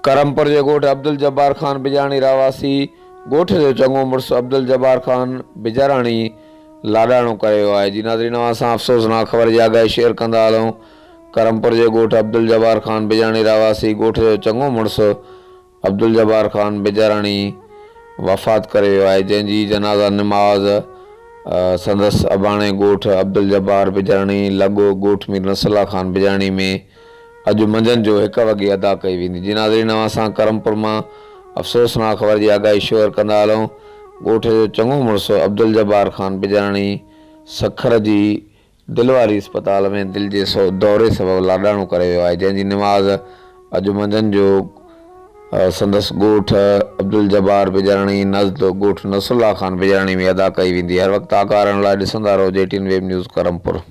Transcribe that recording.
करमपुर जे ॻोठ अब्दुल जब्बार ख़ान बिजाणी रहवासी ॻोठ जो चङो मुड़ुसु अब्दुल जब्बार ख़ान बिजाराणी लाॾाणो करे वियो आहे। जी नाज़रीन, असां अफ़सोसनाक ख़बर जी आगाही शेयर कंदा हलूं। करमपुर जे ॻोठ अब्दुल जब्बार ख़ान बिजाणी रहवासी ॻोठ जो चङो मुड़ुसु अब्दुल जब्बार ख़ान बिजाराणी वफ़ात करे वियो आहे, जंहिंजी जनाज़ा नमाज़ संदसि अबाणे ॻोठ अब्दुल जब्बार बिजाणी लॻो ॻोठ मीर नसरुल्ला ख़ान बिजाणी में अॼु मंझंदि जो 1 वॻे अदा कई वेंदी। जी नाज़रीन, असां करमपुर मां अफ़सोसनाक ख़बर जी आगाही शेयर कंदा हलूं। ॻोठ जो चङो मुड़ुसु अब्दुल जब्बार ख़ान बिजाणी सखर जी दिलवारी अस्पताल में दिलि जे दौरे सबबि लाॾाणो करे वियो आहे, जंहिंजी नमाज़ अॼु मंझंदि जो संदसि ॻोठ अब्दुल जब्बार बिजाणी नज़द ॻोठ नसरुल्ला ख़ान बिजाणी में अदा कई वेंदी। हर वक़्तु आकार लाइ ॾिसंदा रहो JTN वेब न्यूज़ करमपुर।